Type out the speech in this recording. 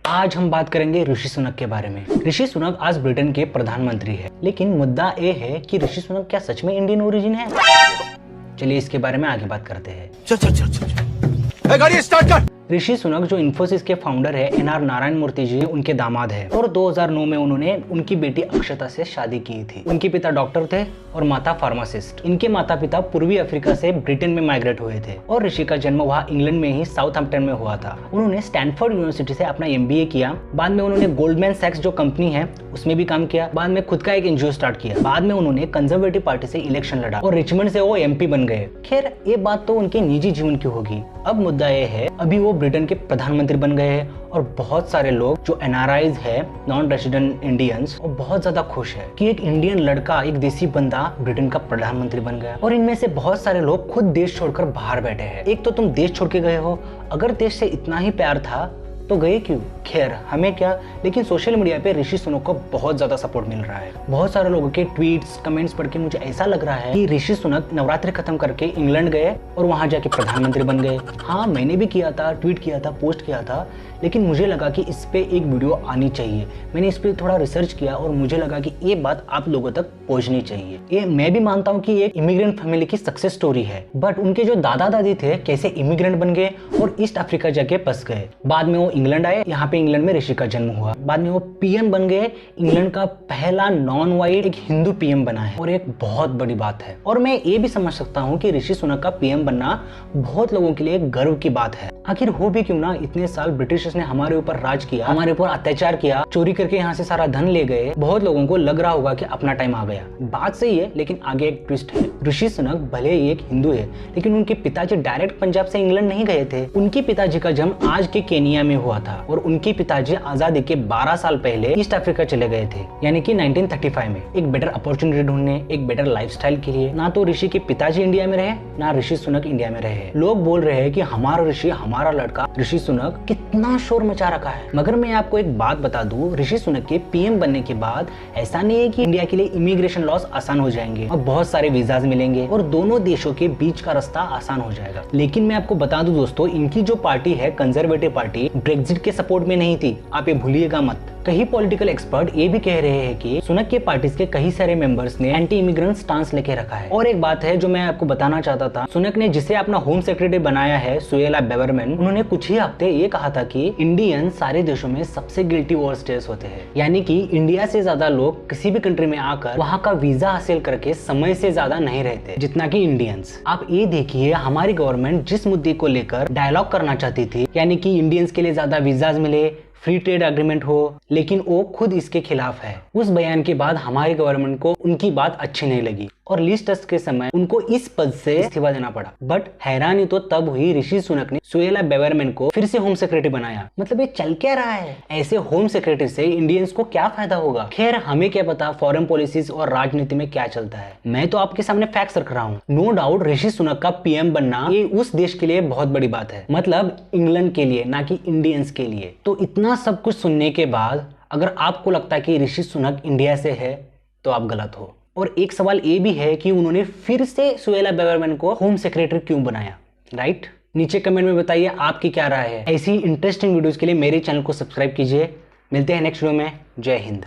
आज हम बात करेंगे ऋषि सुनक के बारे में। ऋषि सुनक आज ब्रिटेन के प्रधानमंत्री है, लेकिन मुद्दा ये है कि ऋषि सुनक क्या सच में इंडियन ओरिजिन है? चलिए इसके बारे में आगे बात करते हैं। चल गाड़ी स्टार्ट कर। ऋषि सुनक जो इन्फोसिस के फाउंडर है NR नारायण मूर्ति जी उनके दामाद है और 2009 में उन्होंने उनकी बेटी अक्षता से शादी की थी। उनके पिता डॉक्टर थे और माता फार्मासिस्ट। इनके माता पिता पूर्वी अफ्रीका से ब्रिटेन में माइग्रेट हुए थे और ऋषि का जन्म वहाँ इंग्लैंड में ही साउथहैम्पटन में हुआ था। उन्होंने स्टैनफोर्ड यूनिवर्सिटी से अपना MBA किया। बाद में उन्होंने गोल्डमैन सैक्स जो कंपनी है उसमें भी काम किया। बाद में खुद का एक NGO स्टार्ट किया। बाद में उन्होंने कंजर्वेटिव पार्टी से इलेक्शन लड़ा और रिचमंड से वो MP बन गए। खैर ये बात तो उनके निजी जीवन की होगी। अब मुद्दा ये है, अभी वो ब्रिटेन के प्रधानमंत्री बन गए हैं और बहुत सारे लोग जो NRIs है, नॉन रेसिडेंट इंडियंस, और बहुत ज्यादा खुश है कि एक इंडियन लड़का, एक देसी बंदा ब्रिटेन का प्रधानमंत्री बन गया। और इनमें से बहुत सारे लोग खुद देश छोड़कर बाहर बैठे हैं। एक तो तुम देश छोड़ के गए हो, अगर देश से इतना ही प्यार था तो गए क्यों? खैर हमें क्या, लेकिन सोशल मीडिया पे ऋषि सुनक को बहुत ज्यादा सपोर्ट मिल रहा है। बहुत सारे लोगों के ट्वीट्स, कमेंट्स पढ़ के मुझे ऐसा लग रहा है कि ऋषि सुनक नवरात्रि खत्म करके इंग्लैंड गए और वहां जाके प्रधानमंत्री बन गए। हाँ, मैंने भी किया था, ट्वीट किया था, पोस्ट किया था, लेकिन मुझे लगा कि इस पे एक वीडियो आनी चाहिए। मैंने इस पे थोड़ा रिसर्च किया और मुझे लगा कि ये बात आप लोगों तक पहुंचनी चाहिए। ये मैं भी मानता हूँ कि ये इमिग्रेंट फैमिली की सक्सेस स्टोरी है, बट उनके जो दादा दादी थे कैसे इमिग्रेंट बन गए और ईस्ट अफ्रीका जाके बस गए। बाद में वो इंग्लैंड आए, यहाँ पे इंग्लैंड में ऋषि का जन्म हुआ। बाद में वो PM बन गए। इंग्लैंड का पहला नॉन वाइट एक हिंदू PM बना है और एक बहुत बड़ी बात है। और मैं ये भी समझ सकता हूँ कि ऋषि सुनक का PM बनना बहुत लोगों के लिए गर्व की बात है। आखिर हो भी क्यों ना, इतने साल ब्रिटिशर्स ने हमारे ऊपर राज किया, हमारे ऊपर अत्याचार किया, चोरी करके यहाँ से सारा धन ले गए। बहुत लोगों को लग रहा होगा कि अपना टाइम आ गया। बात सही है, लेकिन आगे एक ट्विस्ट है। ऋषि सुनक भले ही एक हिंदू है, लेकिन उनके पिताजी डायरेक्ट पंजाब से इंग्लैंड नहीं गए थे। उनके पिताजी का जन्म आज के केनिया में हुआ था और उनके पिताजी आजादी के 12 साल पहले ईस्ट अफ्रीका चले गए थे, यानी कि 1935 में, एक बेटर अपॉर्चुनिटी ढूंढने, एक बेटर लाइफस्टाइल के लिए। ना तो ऋषि के पिताजी इंडिया में रहे, ना ऋषि सुनक इंडिया में रहे। लोग बोल रहे हैं कि हमारा ऋषि, हमारा लड़का ऋषि सुनक कितना शोर मचा रखा है। मगर मैं आपको एक बात बता दूं, ऋषि सुनक के PM बनने के बाद ऐसा नहीं है कि इंडिया के लिए इमिग्रेशन लॉस आसान हो जाएंगे और बहुत सारे वीजाज मिलेंगे और दोनों देशों के बीच का रास्ता आसान हो जाएगा। लेकिन मैं आपको बता दूं दोस्तों, इनकी जो पार्टी है कंजर्वेटिव पार्टी, ब्रेक्जिट के सपोर्ट में नहीं थी। आप ये भूलिएगा मत। कई पॉलिटिकल एक्सपर्ट ये भी कह रहे हैं कि सुनक के पार्टीज के कई सारे मेंबर्स ने एंटी इमिग्रेंट स्टांस लेके रखा है। और एक बात है जो मैं आपको बताना चाहता था, सुनक ने जिसे अपना होम सेक्रेटरी बनाया है, सुएला बेवरमैन, उन्होंने कुछ ही हफ्ते ये कहा था कि इंडियन सारे देशों में सबसे गिल्टी ओवरस्टेयर्स होते हैं, यानी कि इंडिया से ज्यादा लोग किसी भी कंट्री में आकर वहाँ का वीजा हासिल करके समय से ज्यादा नहीं रहते जितना कि इंडियंस। आप ये देखिए, हमारी गवर्नमेंट जिस मुद्दे को लेकर डायलॉग करना चाहती थी, यानी कि इंडियंस के लिए ज्यादा वीजाज मिले, फ्री ट्रेड एग्रीमेंट हो, लेकिन वो खुद इसके खिलाफ है। उस बयान के बाद हमारी गवर्नमेंट को उनकी बात अच्छी नहीं लगी और लीज टेस्ट के समय उनको इस पद से इस्तीफा देना पड़ा। बट हैरानी तो तब हुई, ऋषि सुनक ने सुएला बेवरमैन को फिर से होम सेक्रेटरी बनाया। मतलब ये चल क्या रहा है? ऐसे होम सेक्रेटरी से इंडियंस को क्या फायदा होगा? खैर हमें क्या पता फॉरेन पॉलिसीज और राजनीति में क्या चलता है। मैं तो आपके सामने फैक्ट्स रख रहा हूँ। नो डाउट ऋषि सुनक का PM बनना ये उस देश के लिए बहुत बड़ी बात है, मतलब इंग्लैंड के लिए, ना कि इंडियंस के लिए। तो इतना सब कुछ सुनने के बाद अगर आपको लगता है कि ऋषि सुनक इंडिया से है तो आप गलत हो। और एक सवाल ये भी है कि उन्होंने फिर से सुएला बेवरमैन को होम सेक्रेटरी क्यों बनाया, राइट? नीचे कमेंट में बताइए आपकी क्या राय है। ऐसी इंटरेस्टिंग वीडियोस के लिए मेरे चैनल को सब्सक्राइब कीजिए। मिलते हैं नेक्स्ट वीडियो में। जय हिंद।